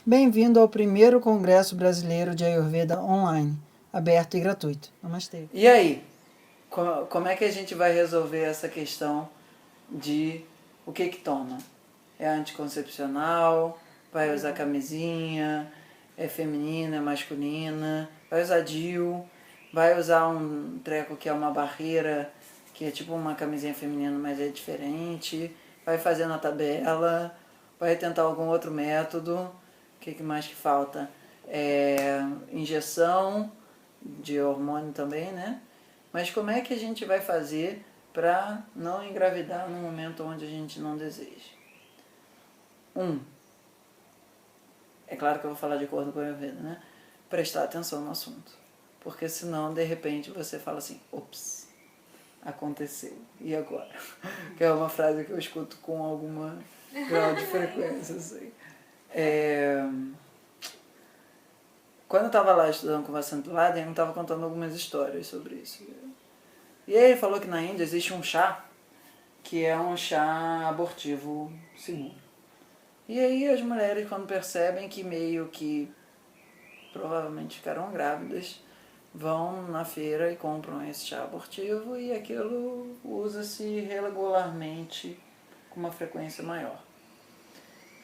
Bem-vindo ao primeiro Congresso Brasileiro de Ayurveda Online, aberto e gratuito. Namastê. E aí, como é que a gente vai resolver essa questão de o que toma? É anticoncepcional? Vai usar camisinha? É feminina, é masculina? Vai usar DIU? Vai usar um treco que é uma barreira, que é tipo uma camisinha feminina, mas é diferente? Vai fazer na tabela? Vai tentar algum outro método? O que mais que falta? Injeção de hormônio também, né? Mas como é que a gente vai fazer para não engravidar no momento onde a gente não deseja? É claro que eu vou falar de acordo com a Ayurveda, né? Prestar atenção no assunto. Porque senão, de repente, você fala assim, ops, aconteceu. E agora? Que é uma frase que eu escuto com alguma grau de frequência, assim. Quando eu estava lá estudando com o Vasantulada, ele estava contando algumas histórias sobre isso. E aí ele falou que na Índia existe um chá que é um chá abortivo seguro. E aí as mulheres, quando percebem que meio que provavelmente ficarão grávidas, vão na feira e compram esse chá abortivo e aquilo usa-se regularmente com uma frequência maior.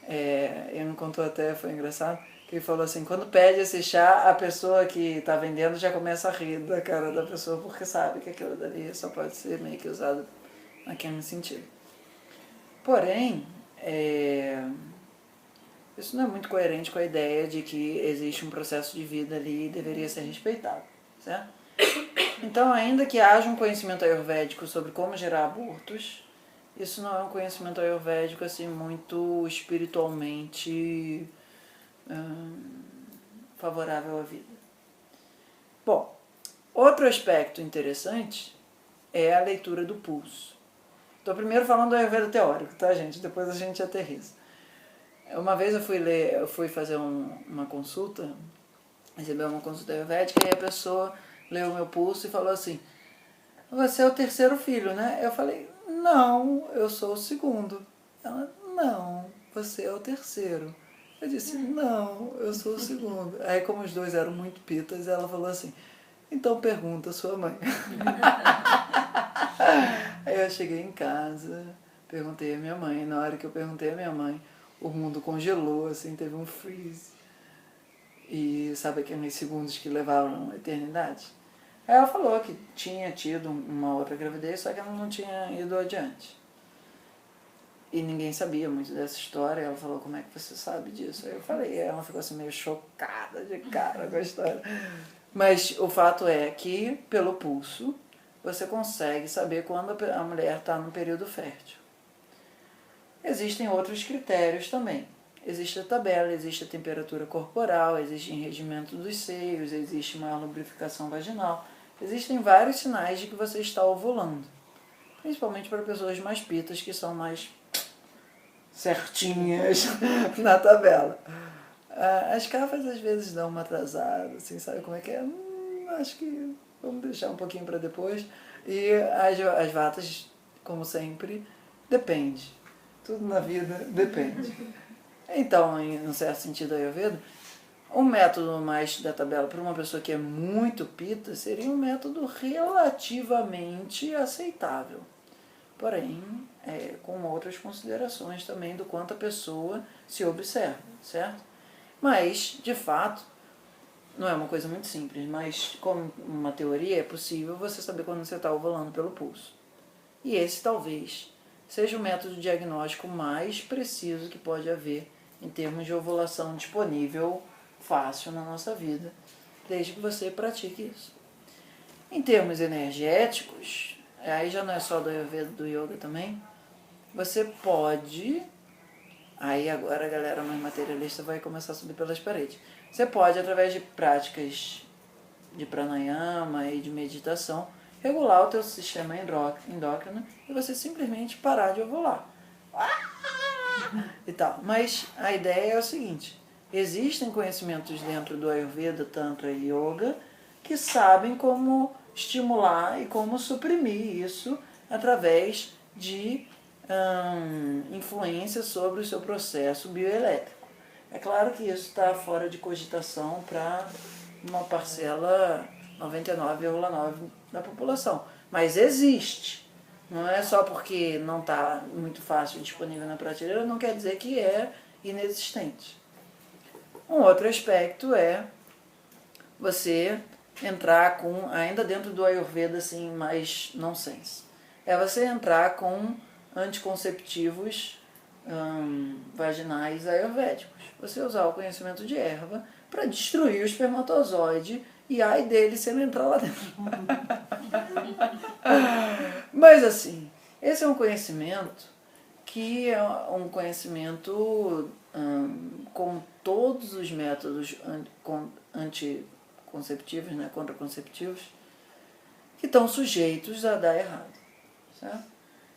Ele me contou até, foi engraçado, que ele falou assim, quando pede esse chá, a pessoa que está vendendo já começa a rir da cara da pessoa, porque sabe que aquilo dali só pode ser meio que usado naquele sentido. Porém, isso não é muito coerente com a ideia de que existe um processo de vida ali e deveria ser respeitado, certo? Então, ainda que haja um conhecimento ayurvédico sobre como gerar abortos, isso não é um conhecimento ayurvédico assim muito espiritualmente favorável à vida. Bom, outro aspecto interessante é a leitura do pulso. Estou primeiro falando do Ayurveda teórico, tá, gente? Depois a gente aterriza. Uma vez eu fui fazer uma consulta, recebi uma consulta ayurvédica, e a pessoa leu o meu pulso e falou assim, você é o terceiro filho, né? Eu falei, não, eu sou o segundo. Ela, não, você é o terceiro. Eu disse, não, eu sou o segundo. Aí, como os dois eram muito pitas, ela falou assim, então pergunta a sua mãe. Aí eu cheguei em casa, perguntei à minha mãe. Na hora que eu perguntei à minha mãe, o mundo congelou, assim, teve um freeze. E sabe aqueles segundos que levaram a eternidade? Aí ela falou que tinha tido uma outra gravidez, só que ela não tinha ido adiante. E ninguém sabia muito dessa história. Ela falou, como é que você sabe disso? Aí eu falei, ela ficou assim meio chocada de cara com a história. Mas o fato é que, pelo pulso, você consegue saber quando a mulher está no período fértil. Existem outros critérios também. Existe a tabela, existe a temperatura corporal, existe enregimento dos seios, existe maior lubrificação vaginal. Existem vários sinais de que você está ovulando. Principalmente para pessoas mais pitas, que são mais certinhas na tabela. As cafas às vezes dão uma atrasada, assim, sabe como é que é? Acho que vamos deixar um pouquinho para depois. E as vatas, como sempre, depende. Tudo na vida depende. Então, em um certo sentido, Ayurveda, um método mais da tabela para uma pessoa que é muito pita seria um método relativamente aceitável. Porém, com outras considerações também do quanto a pessoa se observa, certo? Mas, de fato, não é uma coisa muito simples, mas como uma teoria é possível você saber quando você está ovulando pelo pulso. E esse talvez seja o método diagnóstico mais preciso que pode haver em termos de ovulação disponível fácil na nossa vida, desde que você pratique isso. Em termos energéticos, aí já não é só do Ayurveda, do Yoga também, você pode, aí agora a galera mais materialista vai começar a subir pelas paredes, você pode, através de práticas de pranayama e de meditação, regular o teu sistema endócrino e você simplesmente parar de ovular. E tal. Mas a ideia é o seguinte, existem conhecimentos dentro do Ayurveda, Tantra e Yoga que sabem como estimular e como suprimir isso através de influência sobre o seu processo bioelétrico. É claro que isso está fora de cogitação para uma parcela 99,9% da população, mas existe. Não é só porque não está muito fácil disponível na prateleira, não quer dizer que é inexistente. Um outro aspecto é você entrar com, ainda dentro do Ayurveda, assim, mais nonsense. É você entrar com anticonceptivos vaginais ayurvédicos. Você usar o conhecimento de erva para destruir o espermatozoide e ai dele se ele entrar lá dentro. Mas assim, esse é um conhecimento que é um conhecimento com todos os métodos anticonceptivos, né, contraconceptivos, que estão sujeitos a dar errado. Certo?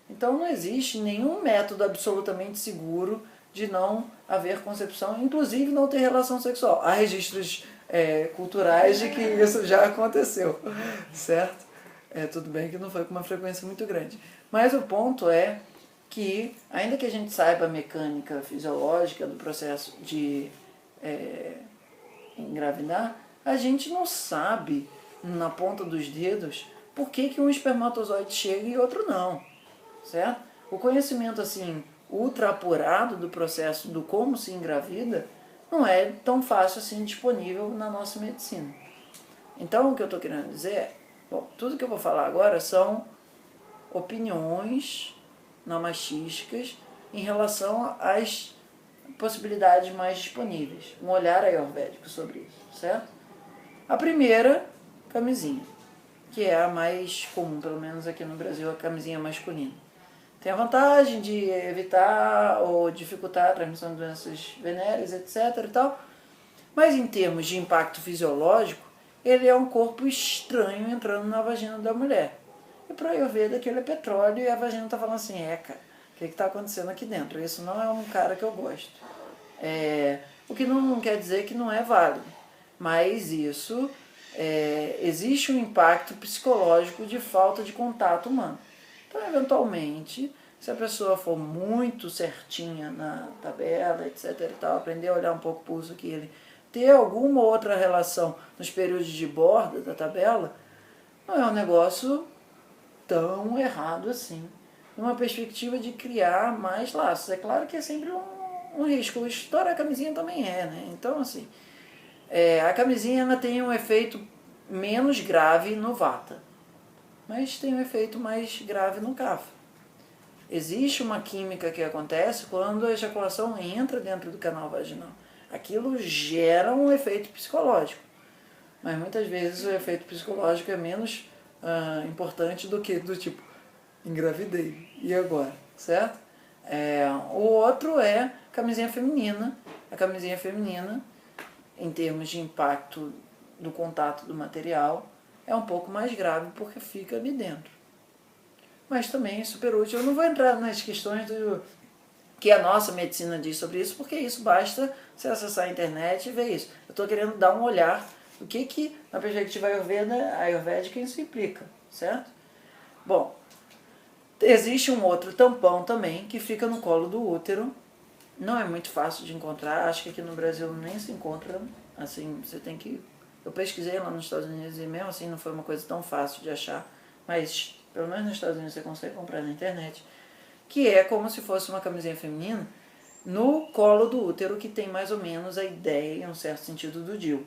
Então não existe nenhum método absolutamente seguro de não haver concepção, inclusive não ter relação sexual. Há registros culturais de que isso já aconteceu, certo? Tudo bem que não foi com uma frequência muito grande. Mas o ponto é que, ainda que a gente saiba a mecânica fisiológica do processo de engravidar, a gente não sabe, na ponta dos dedos, por que um espermatozoide chega e outro não, certo? O conhecimento, assim, ultra apurado do processo do como se engravida não é tão fácil assim disponível na nossa medicina. Então, o que eu estou querendo dizer é, bom, tudo que eu vou falar agora são opiniões namachisticas em relação às possibilidades mais disponíveis, um olhar ayurvédico sobre isso, certo? A primeira, camisinha, que é a mais comum, pelo menos aqui no Brasil, a camisinha masculina. Tem a vantagem de evitar ou dificultar a transmissão de doenças venéreas, etc. e tal, mas em termos de impacto fisiológico, ele é um corpo estranho entrando na vagina da mulher. E para Ayurveda aquilo é petróleo e a vagina está falando assim, cara, o que está acontecendo aqui dentro? Isso não é um cara que eu gosto. O que não quer dizer que não é válido, mas isso existe um impacto psicológico de falta de contato humano. Então, eventualmente, se a pessoa for muito certinha na tabela, etc. e tal, aprender a olhar um pouco o pulso que ele ter alguma outra relação nos períodos de borda da tabela, não é um negócio tão errado assim. Numa perspectiva de criar mais laços. É claro que é sempre um risco. Estourar a camisinha também né? Então, assim, a camisinha ela tem um efeito menos grave no vata, mas tem um efeito mais grave no kapha. Existe uma química que acontece quando a ejaculação entra dentro do canal vaginal. Aquilo gera um efeito psicológico, mas muitas vezes o efeito psicológico é menos importante do que do tipo, engravidei, e agora, certo? O outro é camisinha feminina. A camisinha feminina, em termos de impacto do contato do material, é um pouco mais grave porque fica ali dentro. Mas também é super útil. Eu não vou entrar nas questões do que a nossa medicina diz sobre isso, porque isso basta você acessar a internet e ver isso. Eu estou querendo dar um olhar do que na perspectiva ayurvédica isso implica, certo? Bom, existe um outro tampão também que fica no colo do útero. Não é muito fácil de encontrar, acho que aqui no Brasil nem se encontra. Assim, você tem que... Eu pesquisei lá nos Estados Unidos e mesmo assim não foi uma coisa tão fácil de achar, mas pelo menos nos Estados Unidos você consegue comprar na internet, que é como se fosse uma camisinha feminina no colo do útero, que tem mais ou menos a ideia, em um certo sentido, do DIU,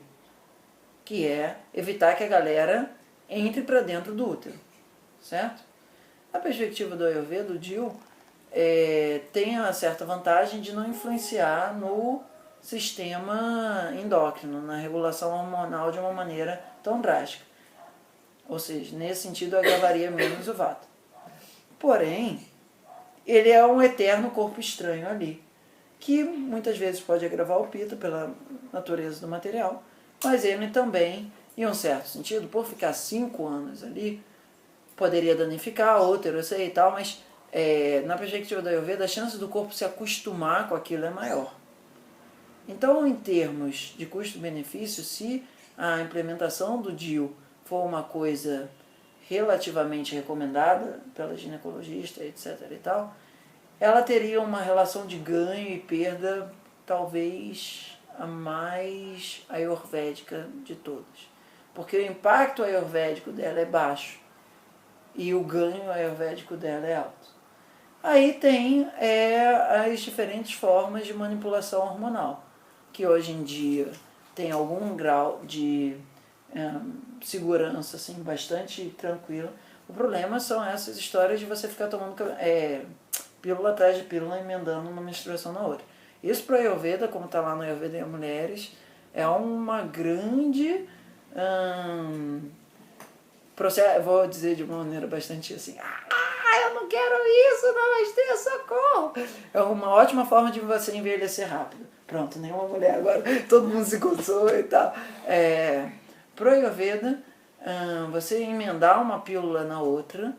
que é evitar que a galera entre para dentro do útero, certo? A perspectiva do Ayurveda, do DIU, tem uma certa vantagem de não influenciar no sistema endócrino, na regulação hormonal de uma maneira tão drástica. Ou seja, nesse sentido agravaria menos o vata. Porém, ele é um eterno corpo estranho ali, que muitas vezes pode agravar o pita pela natureza do material, mas ele também, em um certo sentido, por ficar 5 anos ali, poderia danificar o útero, eu sei e tal, mas na perspectiva da Ayurveda, a chance do corpo se acostumar com aquilo é maior. Então, em termos de custo-benefício, se a implementação do DIU for uma coisa relativamente recomendada pela ginecologista, etc. e tal, ela teria uma relação de ganho e perda talvez a mais ayurvédica de todas. Porque o impacto ayurvédico dela é baixo e o ganho ayurvédico dela é alto. Aí tem as diferentes formas de manipulação hormonal, que hoje em dia tem algum grau de segurança assim, bastante tranquila. O problema são essas histórias de você ficar tomando pílula atrás de pílula, emendando uma menstruação na outra. Isso para a Ayurveda, como está lá no Ayurveda em Mulheres, é uma grande processo, vou dizer de uma maneira bastante assim, eu não quero isso, não, Esther, socorro. É uma ótima forma de você envelhecer rápido. Pronto, nenhuma mulher agora, todo mundo se coçou e tal. Pro Ayurveda, você emendar uma pílula na outra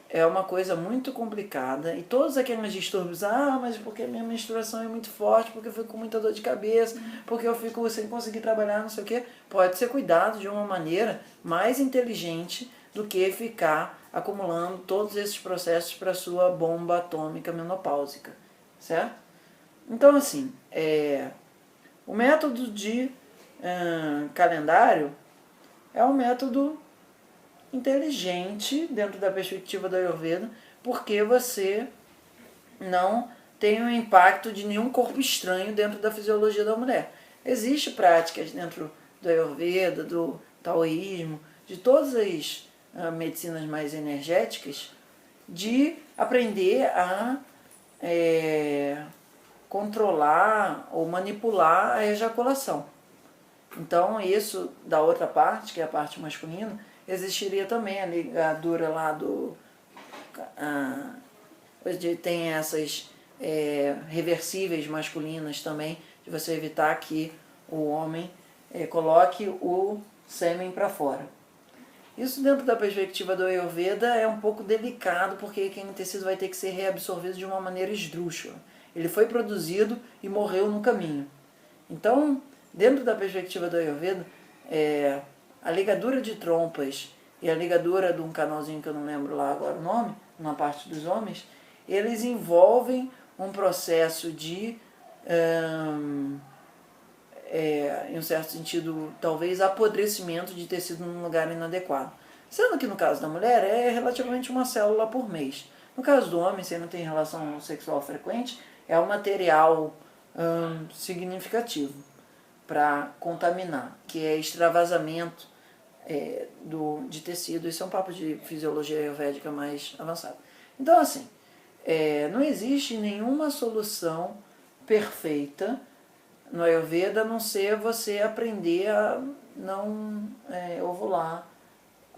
é uma coisa muito complicada. E todos aqueles distúrbios, mas porque a minha menstruação é muito forte, porque eu fico com muita dor de cabeça, porque eu fico sem conseguir trabalhar, não sei o quê, pode ser cuidado de uma maneira mais inteligente do que ficar acumulando todos esses processos para a sua bomba atômica menopáusica, certo? Então, assim, o método de calendário é um método inteligente dentro da perspectiva da Ayurveda, porque você não tem o impacto de nenhum corpo estranho dentro da fisiologia da mulher. Existem práticas dentro do Ayurveda, do taoísmo, de todas as medicinas mais energéticas, de aprender a controlar ou manipular a ejaculação. Então, isso da outra parte, que é a parte masculina, existiria também a ligadura lá do... hoje tem essas reversíveis masculinas também, de você evitar que o homem coloque o sêmen para fora. Isso dentro da perspectiva do Ayurveda é um pouco delicado, porque aquele tecido vai ter que ser reabsorvido de uma maneira esdrúxula. Ele foi produzido e morreu no caminho. Então, dentro da perspectiva do Ayurveda, a ligadura de trompas e a ligadura de um canalzinho que eu não lembro lá agora o nome, na parte dos homens, eles envolvem um processo de, em um certo sentido, talvez apodrecimento de tecido num lugar inadequado. Sendo que no caso da mulher é relativamente uma célula por mês. No caso do homem, se não tem relação sexual frequente, é um material significativo para contaminar, que é extravasamento de tecido. Isso é um papo de fisiologia ayurvédica mais avançado. Então, assim, não existe nenhuma solução perfeita no Ayurveda, a não ser você aprender a não ovular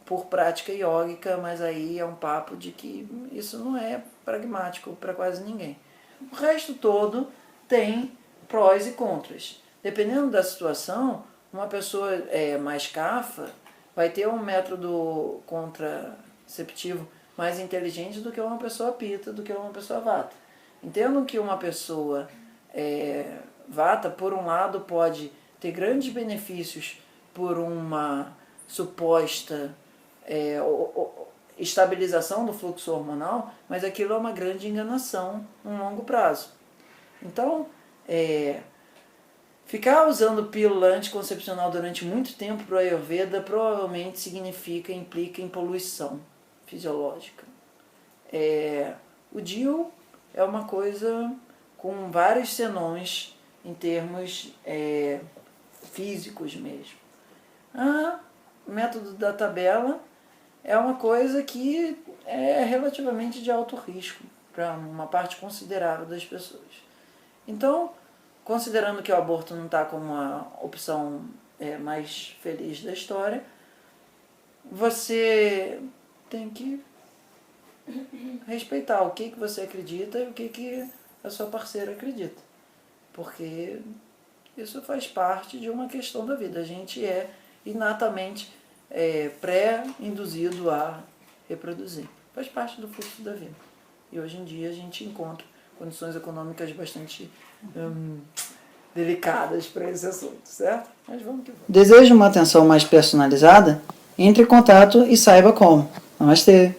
por prática iógica, mas aí é um papo de que isso não é pragmático para quase ninguém. O resto todo tem prós e contras. Dependendo da situação, uma pessoa mais cafa vai ter um método contraceptivo mais inteligente do que uma pessoa pita, do que uma pessoa vata. Entendam que uma pessoa vata, por um lado, pode ter grandes benefícios por uma suposta estabilização do fluxo hormonal, mas aquilo é uma grande enganação no longo prazo. Então, ficar usando pílula anticoncepcional durante muito tempo para o Ayurveda provavelmente implica em poluição fisiológica. O DIU é uma coisa com vários senões em termos físicos mesmo. O método da tabela é uma coisa que é relativamente de alto risco para uma parte considerável das pessoas. Então, considerando que o aborto não está como a opção mais feliz da história, você tem que respeitar o que você acredita e o que a sua parceira acredita. Porque isso faz parte de uma questão da vida. A gente é inatamente pré-induzido a reproduzir. Faz parte do fluxo da vida. E hoje em dia a gente encontra condições econômicas bastante delicadas para esse assunto, certo? Mas vamos que vamos. Deseja uma atenção mais personalizada? Entre em contato e saiba como. Namastê!